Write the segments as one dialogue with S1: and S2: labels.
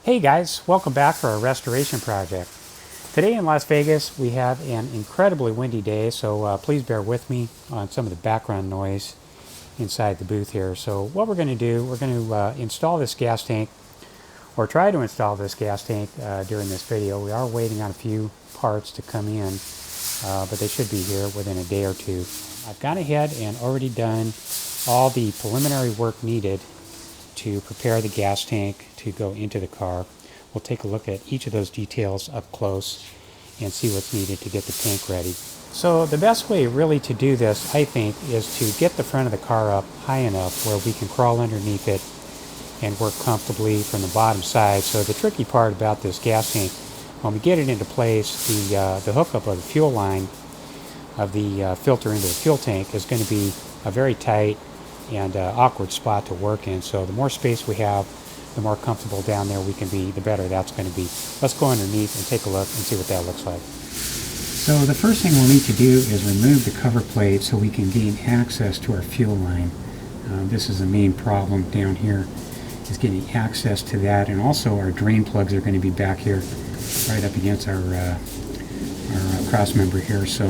S1: Hey guys, welcome back for our restoration project. Today in Las Vegas we have an incredibly windy day, so please bear with me on some of the background noise inside the booth here. So what we're going to do, we're going to install this gas tank, or try to install this gas tank during this video. We are waiting on a few parts to come in, but they should be here within a day or two. I've gone ahead and already done all the preliminary work needed to prepare the gas tank to go into the car. We'll take a look at each of those details up close and see what's needed to get the tank ready. So the best way really to do this, I think, is to get the front of the car up high enough where we can crawl underneath it and work comfortably from the bottom side. So the tricky part about this gas tank, when we get it into place, the hookup of the fuel line of the filter into the fuel tank is going to be a very tight and awkward spot to work in. So the more space we have, the more comfortable down there we can be, the better that's going to be. Let's go underneath and take a look and see what that looks like. So the first thing we'll need to do is remove the cover plate so we can gain access to our fuel line. This is the main problem down here, is getting access to that, and also our drain plugs are going to be back here right up against our cross member here. So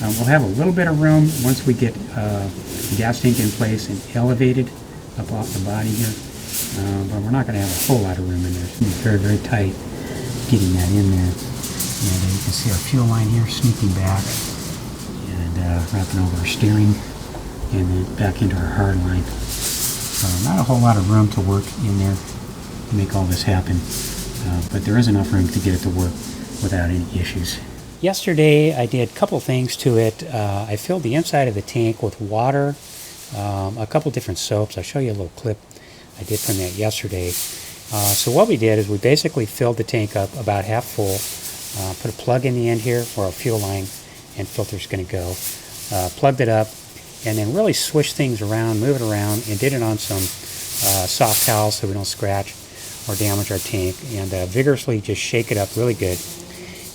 S1: we'll have a little bit of room once we get the gas tank in place and elevated up off the body here, but we're not going to have a whole lot of room in there. It's going to be very, very tight getting that in there. And you can see our fuel line here sneaking back and wrapping over our steering and then back into our hard line. So not a whole lot of room to work in there to make all this happen, but there is enough room to get it to work without any issues. Yesterday I did a couple things to it. I filled the inside of the tank with water, a couple different soaps. I'll show you a little clip I did from that yesterday. So what we did is we basically filled the tank up about half full, put a plug in the end here where our fuel line and filter is going to go, plugged it up, and then really swished things around, move it around, and did it on some soft towels so we don't scratch or damage our tank, and vigorously just shake it up really good.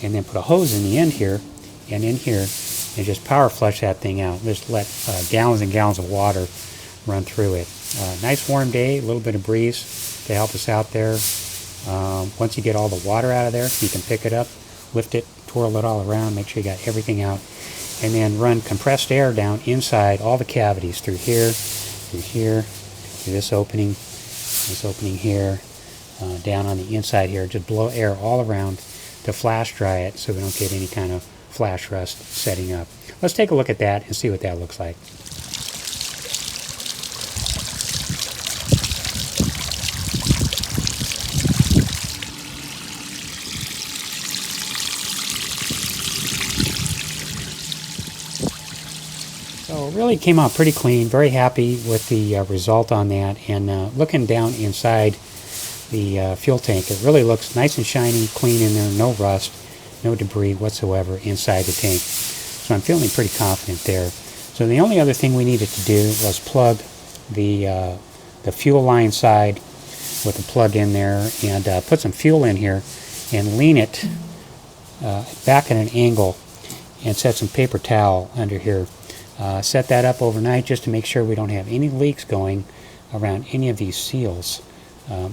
S1: And then put a hose in the end here and in here and just power flush that thing out. Just let gallons and gallons of water run through it. Nice warm day, a little bit of breeze to help us out there. Once you get all the water out of there, you can pick it up, lift it, twirl it all around, make sure you got everything out, and then run compressed air down inside all the cavities through here, through this opening here, down on the inside here. Just blow air all around to flash dry it so we don't get any kind of flash rust setting up. Let's take a look at that and see what that looks like. So it really came out pretty clean, very happy with the result on that, and looking down inside the fuel tank, it really looks nice and shiny, clean in there, no rust, no debris whatsoever inside the tank. So I'm feeling pretty confident there. So the only other thing we needed to do was plug the fuel line side with a plug in there, and put some fuel in here and lean it back at an angle and set some paper towel under here. Set that up overnight just to make sure we don't have any leaks going around any of these seals.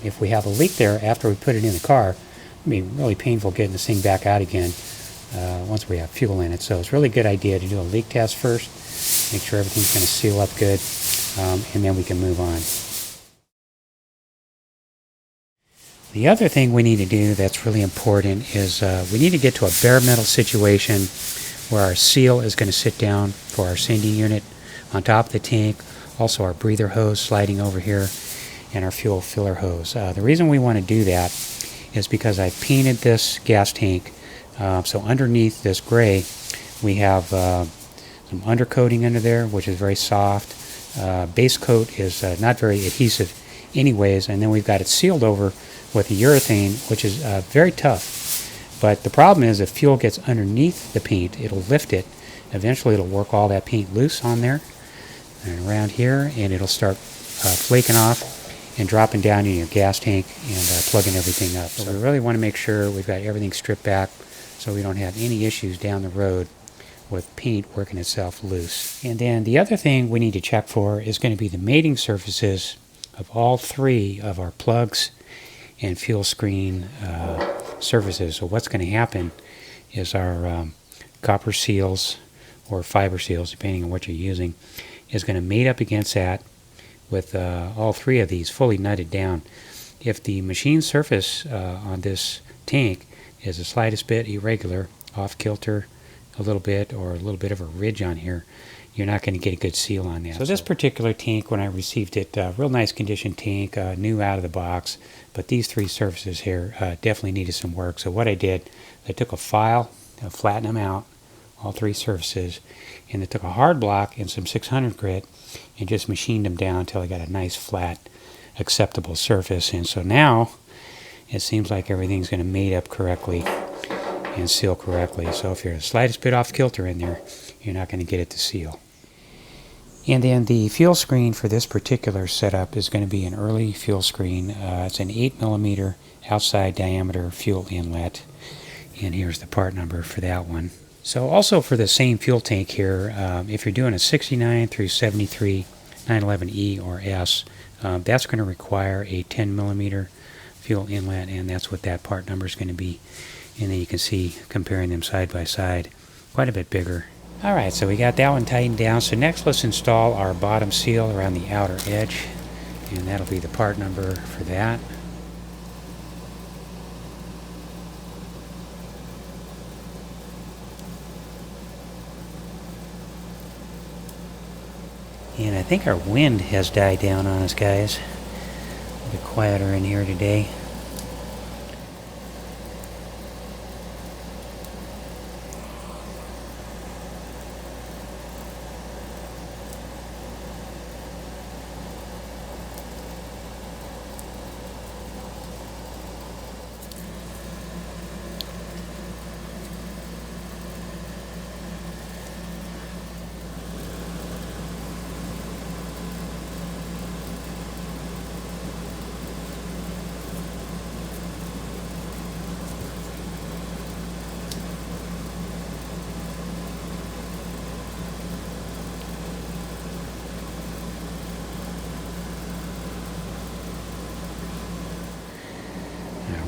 S1: If we have a leak there after we put it in the car, it'd be really painful getting this thing back out again once we have fuel in it. So it's a really good idea to do a leak test first, make sure everything's going to seal up good, and then we can move on. The other thing we need to do that's really important is we need to get to a bare metal situation where our seal is going to sit down for our sending unit on top of the tank, also our breather hose sliding over here, and our fuel filler hose. The reason we want to do that is because I painted this gas tank, so underneath this gray we have some undercoating under there, which is very soft. Base coat is not very adhesive anyways, and then we've got it sealed over with a urethane, which is very tough. But the problem is if fuel gets underneath the paint, it'll lift it. Eventually it'll work all that paint loose on there and around here, and it'll start flaking off and dropping down in your gas tank and plugging everything up. So we really want to make sure we've got everything stripped back so we don't have any issues down the road with paint working itself loose. And then the other thing we need to check for is going to be the mating surfaces of all three of our plugs and fuel screen surfaces. So what's going to happen is our copper seals or fiber seals, depending on what you're using, is going to mate up against that with all three of these fully nutted down. If the machine surface on this tank is the slightest bit irregular, off kilter a little bit, or a little bit of a ridge on here, you're not going to get a good seal on that. So this particular tank, when I received it, real nice condition tank, new out of the box, but these three surfaces here definitely needed some work. So what I did, I took a file, flattened them out, all three surfaces, and I took a hard block and some 600 grit and just machined them down until I got a nice flat acceptable surface. And so now it seems like everything's going to mate up correctly and seal correctly. So if you're the slightest bit off kilter in there, you're not going to get it to seal. And then the fuel screen for this particular setup is going to be an early fuel screen. It's an 8mm outside diameter fuel inlet, and here's the part number for that one. So also for the same fuel tank here, if you're doing a 69 through 73 911E or S, that's going to require a 10mm fuel inlet, and that's what that part number is going to be. And then you can see, comparing them side by side, quite a bit bigger. Alright, so we got that one tightened down. So next let's install our bottom seal around the outer edge, and that'll be the part number for that. And I think our wind has died down on us, guys. A bit quieter in here today.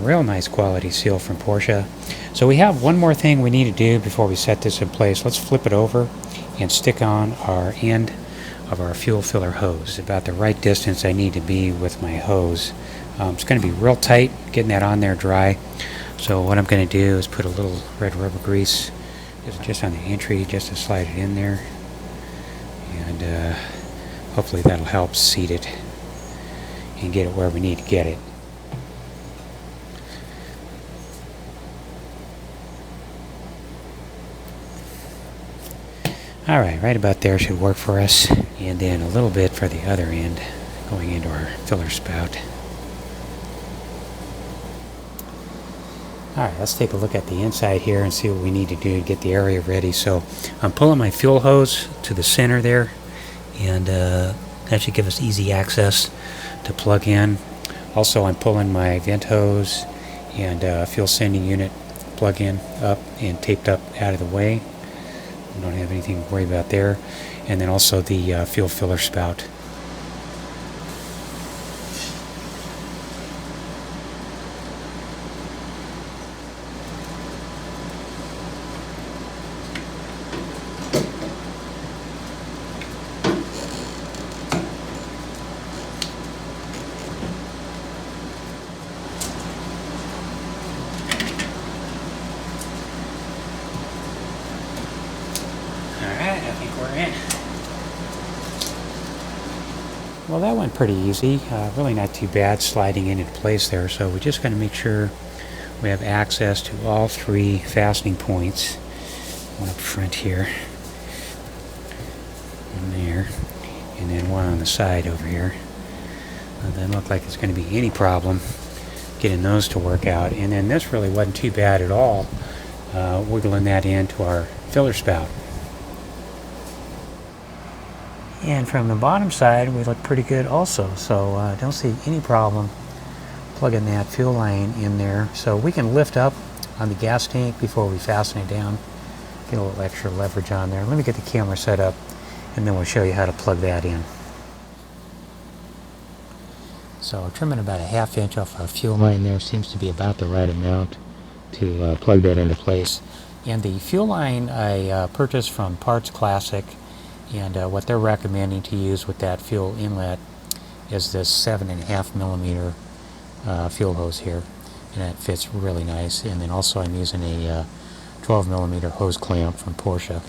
S1: Real nice quality seal from Porsche. So we have one more thing we need to do before we set this in place. Let's flip it over and stick on our end of our fuel filler hose. About the right distance I need to be with my hose. It's going to be real tight getting that on there dry. So what I'm going to do is put a little red rubber grease just on the entry, just to slide it in there, and hopefully that'll help seat it and get it where we need to get it. Alright, right about there should work for us. And then a little bit for the other end, going into our filler spout. Alright, let's take a look at the inside here and see what we need to do to get the area ready. So I'm pulling my fuel hose to the center there, and that should give us easy access to plug in. Also, I'm pulling my vent hose and fuel sending unit plug-in up and taped up out of the way. Don't have anything to worry about there. And then also the fuel filler spout. I think we're in. Well, that went pretty easy. Really not too bad sliding into place there. So we're just going to make sure we have access to all three fastening points. One up front here, and there, and then one on the side over here. Doesn't look like it's going to be any problem getting those to work out. And then this really wasn't too bad at all, wiggling that into our filler spout. And from the bottom side, we look pretty good also. So I don't see any problem plugging that fuel line in there. So we can lift up on the gas tank before we fasten it down. Get a little extra leverage on there. Let me get the camera set up, and then we'll show you how to plug that in. So trimming about a ½ inch off our fuel line there seems to be about the right amount to plug that into place. And the fuel line I purchased from Parts Classic, and what they're recommending to use with that fuel inlet is this 7.5 millimeter fuel hose here, and that fits really nice. And then also I'm using a 12 millimeter hose clamp from Porsche.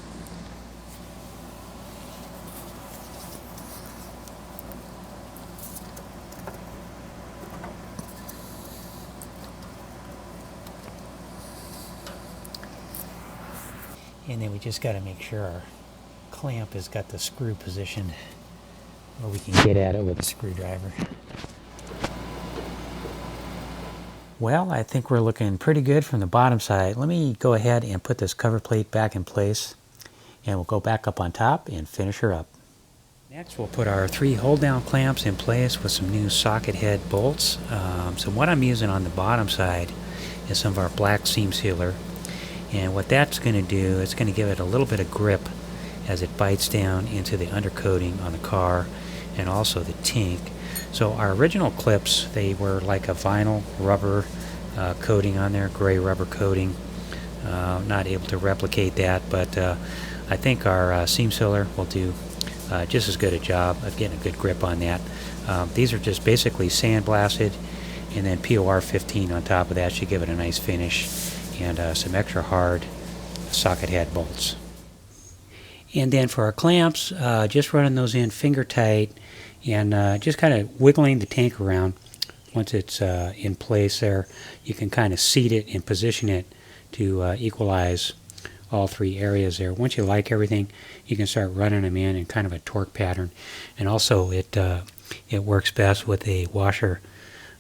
S1: And then we just got to make sure our clamp has got the screw positioned where we can get at it with a screwdriver. Well, I think we're looking pretty good from the bottom side. Let me go ahead and put this cover plate back in place, and we'll go back up on top and finish her up. Next, we'll put our 3 hold-down clamps in place with some new socket head bolts. So what I'm using on the bottom side is some of our black seam sealer. And what that's going to do, it's going to give it a little bit of grip as it bites down into the undercoating on the car and also the tank. So our original clips, they were like a vinyl rubber coating on there, gray rubber coating. Not able to replicate that, but I think our seam sealer will do just as good a job of getting a good grip on that. These are just basically sandblasted, and then POR 15 on top of that should give it a nice finish, and some extra hard socket head bolts. And then for our clamps, just running those in finger tight and just kind of wiggling the tank around. Once it's in place there, you can kind of seat it and position it to equalize all 3 areas there. Once you like everything, you can start running them in kind of a torque pattern. And also it works best with a washer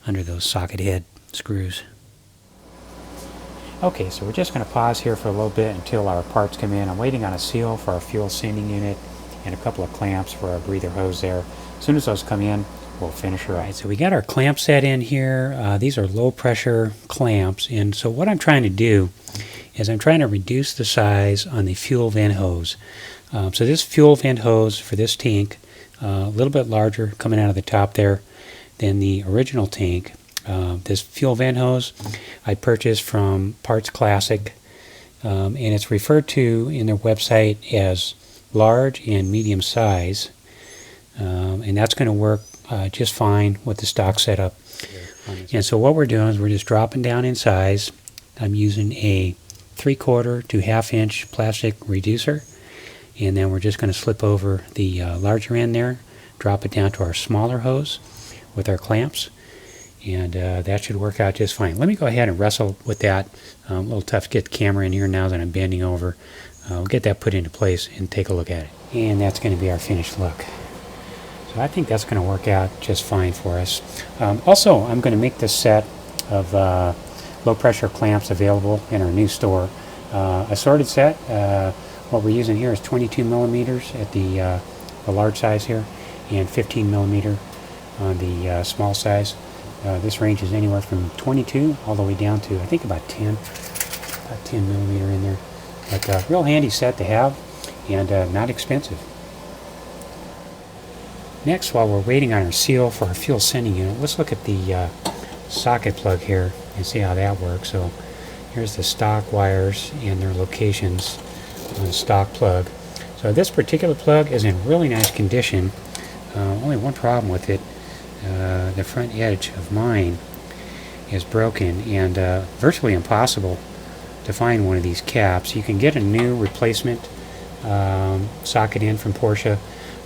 S1: under those socket head screws. Okay, so we're just going to pause here for a little bit until our parts come in. I'm waiting on a seal for our fuel sending unit and a couple of clamps for our breather hose there. As soon as those come in, we'll finish her up. Right, so we got our clamp set in here. These are low pressure clamps, and so what I'm trying to do is I'm trying to reduce the size on the fuel vent hose. So this fuel vent hose for this tank, a little bit larger coming out of the top there than the original tank. This fuel vent hose I purchased from Parts Classic, and it's referred to in their website as large and medium size, and that's going to work just fine with the stock setup. And so what we're doing is we're just dropping down in size. I'm using a 3/4 to ½ inch plastic reducer, and then we're just going to slip over the larger end there, drop it down to our smaller hose with our clamps, and that should work out just fine. Let me go ahead and wrestle with that. A little tough to get the camera in here now that I'm bending over. We'll get that put into place and take a look at it. And that's going to be our finished look. So I think that's going to work out just fine for us. Also, I'm going to make this set of low pressure clamps available in our new store. Assorted set. What we're using here is 22 millimeters at the large size here, and 15 millimeter on the small size. This range is anywhere from 22 all the way down to I think about 10 millimeter in there. But a real handy set to have, and not expensive. Next, while we're waiting on our seal for our fuel sending unit, let's look at the socket plug here and see how that works. So here's the stock wires and their locations on the stock plug. So this particular plug is in really nice condition. Only one problem with it, the front edge of mine is broken, and virtually impossible to find one of these caps. You can get a new replacement socket in from Porsche,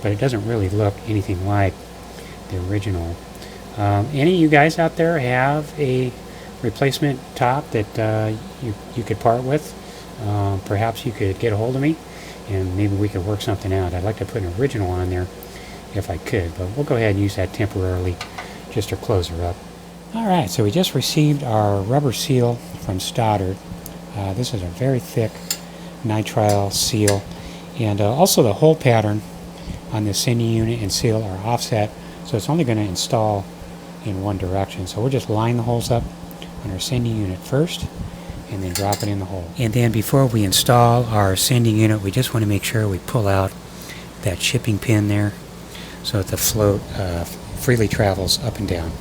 S1: but it doesn't really look anything like the original. Any of you guys out there have a replacement top that you could part with? Perhaps you could get a hold of me and maybe we could work something out. I'd like to put an original on there if I could, but we'll go ahead and use that temporarily just to close her up. Alright, so we just received our rubber seal from Stoddard. This is a very thick nitrile seal, and also the hole pattern on the sending unit and seal are offset, so it's only going to install in one direction. So we'll just line the holes up on our sending unit first and then drop it in the hole. And then before we install our sending unit, we just want to make sure we pull out that shipping pin there so that the float freely travels up and down.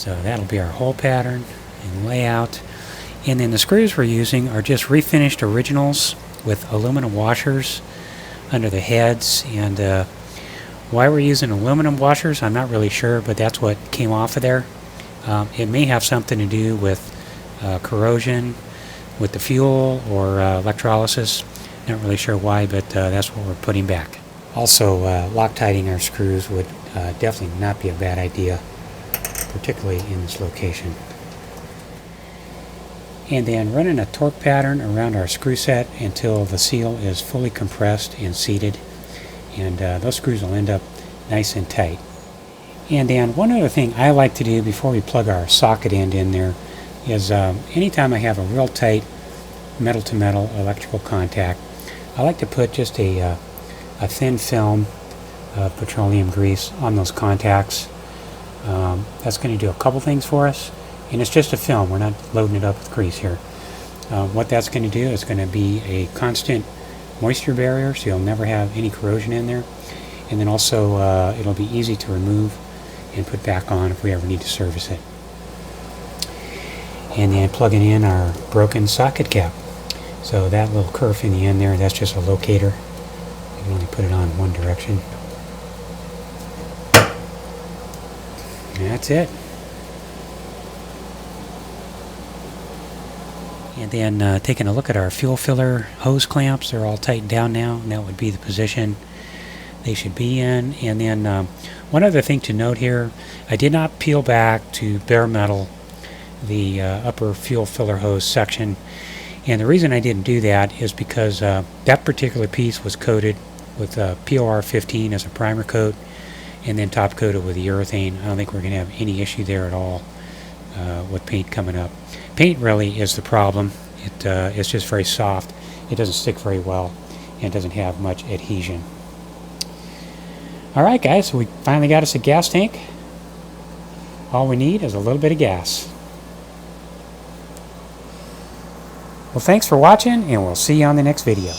S1: So that'll be our hole pattern and layout. And then the screws we're using are just refinished originals with aluminum washers under the heads. And why we're using aluminum washers, I'm not really sure, but that's what came off of there. It may have something to do with corrosion with the fuel or electrolysis. Not really sure why, but that's what we're putting back. Also, Loctiting our screws would definitely not be a bad idea, particularly in this location. And then running a torque pattern around our screw set until the seal is fully compressed and seated, and those screws will end up nice and tight. And then one other thing I like to do before we plug our socket end in there is anytime I have a real tight metal-to-metal electrical contact, I like to put just a thin film of petroleum grease on those contacts. That's going to do a couple things for us, and it's just a film. We're not loading it up with grease here. What that's going to do is going to be a constant moisture barrier, so you'll never have any corrosion in there, and then also it'll be easy to remove and put back on if we ever need to service it. And then plugging in our broken socket cap. So that little kerf in the end there, that's just a locator. You can only put it on one direction. And that's it. And then taking a look at our fuel filler hose clamps, they're all tightened down now, and that would be the position they should be in. And then one other thing to note here, I did not peel back to bare metal the upper fuel filler hose section, and the reason I didn't do that is because that particular piece was coated with POR 15 as a primer coat, and then top coated with urethane. I don't think we're going to have any issue there at all with paint coming up. Paint really is the problem. It's just very soft. It doesn't stick very well, and it doesn't have much adhesion. Alright guys, so we finally got us a gas tank. All we need is a little bit of gas. Well, thanks for watching, and we'll see you on the next video.